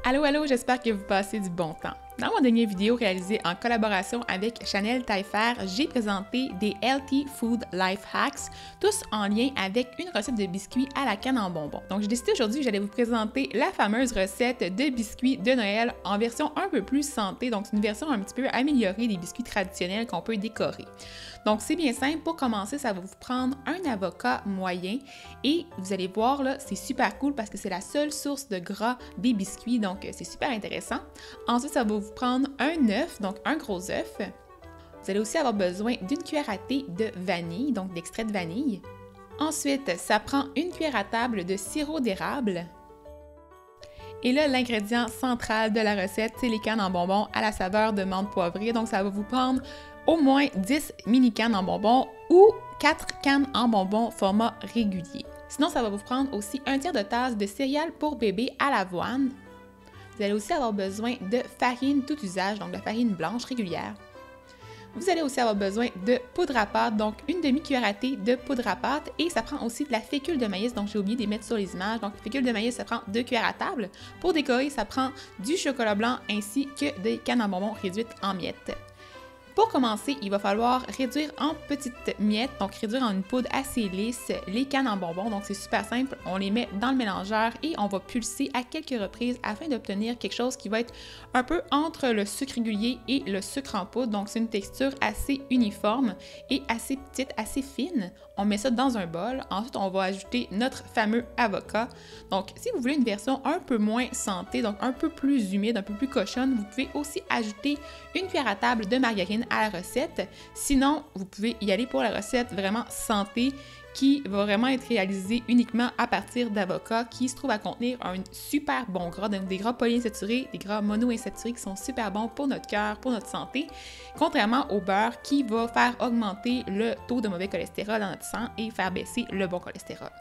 Allô, allô, j'espère que vous passez du bon temps. Dans mon dernier vidéo réalisée en collaboration avec Chanel Taillefer, j'ai présenté des Healthy Food Life Hacks, tous en lien avec une recette de biscuits à la canne en bonbons. Donc j'ai décidé aujourd'hui que j'allais vous présenter la fameuse recette de biscuits de Noël en version un peu plus santé, donc c'est une version un petit peu améliorée des biscuits traditionnels qu'on peut décorer. Donc c'est bien simple, pour commencer, ça va vous prendre un avocat moyen et vous allez voir là, c'est super cool parce que c'est la seule source de gras des biscuits, donc c'est super intéressant. Ensuite, ça va vous prendre un œuf, donc un gros œuf. Vous allez aussi avoir besoin d'une cuillère à thé de vanille, donc d'extrait de vanille. Ensuite, ça prend une cuillère à table de sirop d'érable. Et là, l'ingrédient central de la recette, c'est les cannes en bonbons à la saveur de menthe poivrée. Donc, ça va vous prendre au moins 10 mini-cannes en bonbons ou 4 cannes en bonbons format régulier. Sinon, ça va vous prendre aussi un tiers de tasse de céréales pour bébé à l'avoine. Vous allez aussi avoir besoin de farine tout usage, donc de farine blanche régulière. Vous allez aussi avoir besoin de poudre à pâte, donc une demi-cuillère à thé de poudre à pâte, et ça prend aussi de la fécule de maïs, donc j'ai oublié de les mettre sur les images. Donc, la fécule de maïs, ça prend 2 cuillères à table. Pour décorer, ça prend du chocolat blanc ainsi que des cannes à bonbons réduites en miettes. Pour commencer, il va falloir réduire en petites miettes, donc réduire en une poudre assez lisse les cannes en bonbons. Donc c'est super simple, on les met dans le mélangeur et on va pulser à quelques reprises afin d'obtenir quelque chose qui va être un peu entre le sucre régulier et le sucre en poudre. Donc c'est une texture assez uniforme et assez petite, assez fine. On met ça dans un bol. Ensuite, on va ajouter notre fameux avocat. Donc si vous voulez une version un peu moins santé, donc un peu plus humide, un peu plus cochonne, vous pouvez aussi ajouter une cuillère à table de margarine à la recette. Sinon, vous pouvez y aller pour la recette vraiment santé qui va vraiment être réalisée uniquement à partir d'avocats qui se trouve à contenir un super bon gras, donc des gras polyinsaturés, des gras monoinsaturés qui sont super bons pour notre cœur, pour notre santé, contrairement au beurre qui va faire augmenter le taux de mauvais cholestérol dans notre sang et faire baisser le bon cholestérol.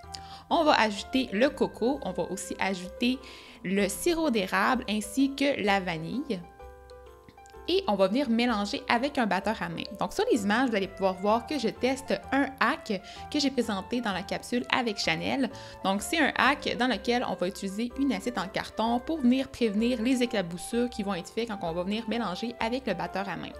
On va ajouter le coco, on va aussi ajouter le sirop d'érable ainsi que la vanille. Et on va venir mélanger avec un batteur à main. Donc sur les images, vous allez pouvoir voir que je teste un hack que j'ai présenté dans la capsule avec Chanel. Donc c'est un hack dans lequel on va utiliser une assiette en carton pour venir prévenir les éclaboussures qui vont être faites quand on va venir mélanger avec le batteur à main.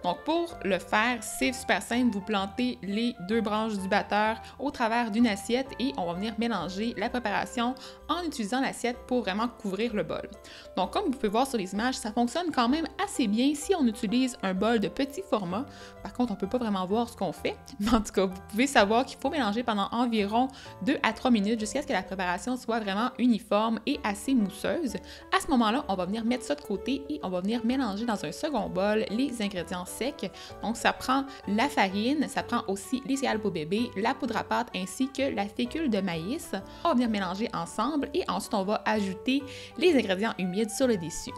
Donc pour le faire, c'est super simple, vous plantez les deux branches du batteur au travers d'une assiette et on va venir mélanger la préparation en utilisant l'assiette pour vraiment couvrir le bol. Donc comme vous pouvez voir sur les images, ça fonctionne quand même assez bien si on utilise un bol de petit format. Par contre, on ne peut pas vraiment voir ce qu'on fait, mais en tout cas, vous pouvez savoir qu'il faut mélanger pendant environ 2 à 3 minutes jusqu'à ce que la préparation soit vraiment uniforme et assez mousseuse. À ce moment-là, on va venir mettre ça de côté et on va venir mélanger dans un second bol les ingrédients secs. Donc, ça prend la farine, ça prend aussi les céréales pour bébé, la poudre à pâte ainsi que la fécule de maïs. On va venir mélanger ensemble et ensuite, on va ajouter les ingrédients humides sur le dessus.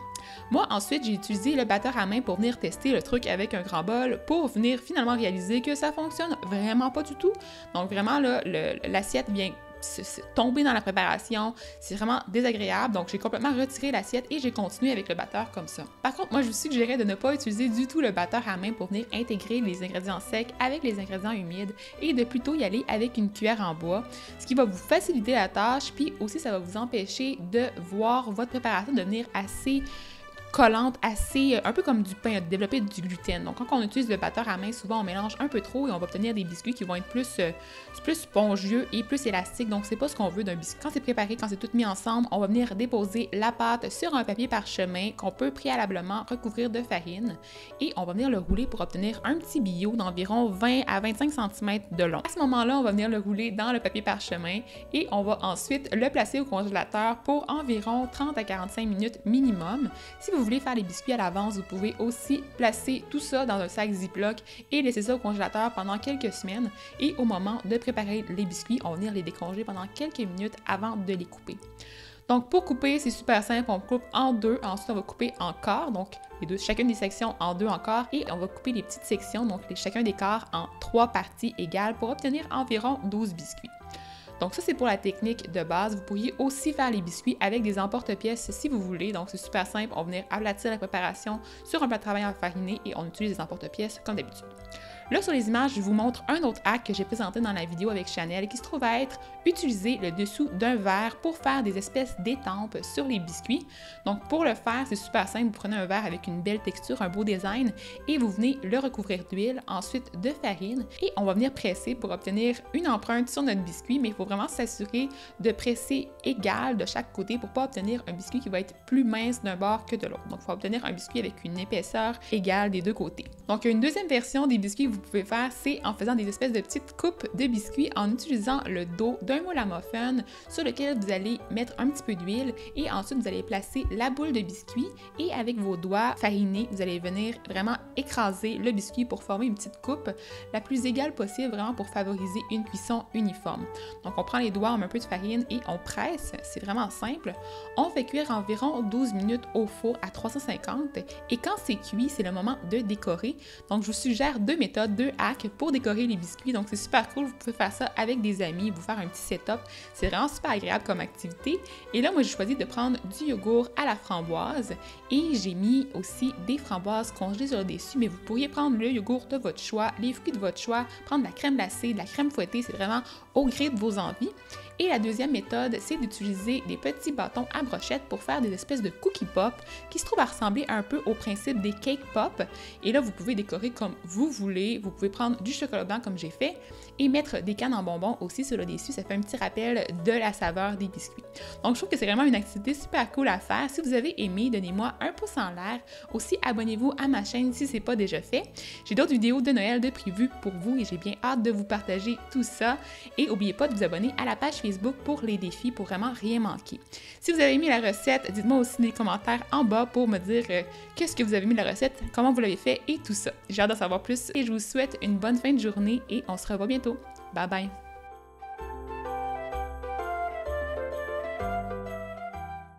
Moi, ensuite, j'ai utilisé le batteur à main pour venir tester le truc avec un grand bol pour venir finalement réaliser que ça fonctionne vraiment pas du tout. Donc vraiment, là, l'assiette vient tomber dans la préparation. C'est vraiment désagréable. Donc, j'ai complètement retiré l'assiette et j'ai continué avec le batteur comme ça. Par contre, moi, je vous suggérais de ne pas utiliser du tout le batteur à main pour venir intégrer les ingrédients secs avec les ingrédients humides et de plutôt y aller avec une cuillère en bois, ce qui va vous faciliter la tâche, puis aussi, ça va vous empêcher de voir votre préparation devenir assez collante, assez, un peu comme du pain, de développer du gluten. Donc, quand on utilise le batteur à main, souvent, on mélange un peu trop et on va obtenir des biscuits qui vont être plus spongieux et plus élastiques. Donc, c'est pas ce qu'on veut d'un biscuit. Quand c'est préparé, quand c'est tout mis ensemble, on va venir déposer la pâte sur un papier parchemin qu'on peut préalablement recouvrir de farine et on va venir le rouler pour obtenir un petit billot d'environ 20 à 25 cm de long. À ce moment-là, on va venir le rouler dans le papier parchemin et on va ensuite le placer au congélateur pour environ 30 à 45 minutes minimum. Si vous voulez faire les biscuits à l'avance, vous pouvez aussi placer tout ça dans un sac Ziploc et laisser ça au congélateur pendant quelques semaines. Et au moment de préparer les biscuits, on va venir les décongeler pendant quelques minutes avant de les couper. Donc pour couper, c'est super simple, on coupe en deux, ensuite on va couper en quart, donc chacune des sections en 2 en quart et on va couper les petites sections, donc chacun des quarts en 3 parties égales pour obtenir environ 12 biscuits. Donc ça, c'est pour la technique de base. Vous pourriez aussi faire les biscuits avec des emporte-pièces si vous voulez. Donc c'est super simple, on va venir aplatir la préparation sur un plat de travail enfariné et on utilise des emporte-pièces comme d'habitude. Là, sur les images, je vous montre un autre hack que j'ai présenté dans la vidéo avec Chanel qui se trouve à être utiliser le dessous d'un verre pour faire des espèces d'étampes sur les biscuits. Donc, pour le faire, c'est super simple. Vous prenez un verre avec une belle texture, un beau design et vous venez le recouvrir d'huile, ensuite de farine et on va venir presser pour obtenir une empreinte sur notre biscuit, mais il faut vraiment s'assurer de presser égal de chaque côté pour ne pas obtenir un biscuit qui va être plus mince d'un bord que de l'autre. Donc, il faut obtenir un biscuit avec une épaisseur égale des deux côtés. Donc, une deuxième version des biscuits que vous pouvez faire, c'est en faisant des espèces de petites coupes de biscuits en utilisant le dos d'un moule à muffin sur lequel vous allez mettre un petit peu d'huile et ensuite vous allez placer la boule de biscuit et avec vos doigts farinés, vous allez venir vraiment écraser le biscuit pour former une petite coupe la plus égale possible, vraiment pour favoriser une cuisson uniforme. Donc, on prend les doigts, on met un peu de farine et on presse. C'est vraiment simple. On fait cuire environ 12 minutes au four à 350 et quand c'est cuit, c'est le moment de décorer. Donc, je vous suggère deux méthodes, deux hacks pour décorer les biscuits. Donc, c'est super cool. Vous pouvez faire ça avec des amis, vous faire un petit setup. C'est vraiment super agréable comme activité. Et là, moi, j'ai choisi de prendre du yogourt à la framboise et j'ai mis aussi des framboises congelées sur le dessus, mais vous pourriez prendre le yogourt de votre choix, les fruits de votre choix, prendre de la crème glacée, de la crème fouettée, c'est vraiment au gré de vos envies. Et la deuxième méthode, c'est d'utiliser des petits bâtons à brochette pour faire des espèces de cookie pop qui se trouvent à ressembler un peu au principe des cake pop. Et là, vous pouvez décorer comme vous voulez. Vous pouvez prendre du chocolat blanc comme j'ai fait et mettre des cannes en bonbons aussi sur le dessus. Ça fait un petit rappel de la saveur des biscuits. Donc, je trouve que c'est vraiment une activité super cool à faire. Si vous avez aimé, donnez-moi un pouce en l'air. Aussi, abonnez-vous à ma chaîne si ce n'est pas déjà fait. J'ai d'autres vidéos de Noël de prévues pour vous et j'ai bien hâte de vous partager tout ça. Et n'oubliez pas de vous abonner à la page Facebook pour les défis pour vraiment rien manquer. Si vous avez aimé la recette, dites-moi aussi dans les commentaires en bas pour me dire qu'est-ce que vous avez aimé de la recette, comment vous l'avez fait et tout ça. J'ai hâte d'en savoir plus et je vous souhaite une bonne fin de journée et on se revoit bientôt. Bye bye!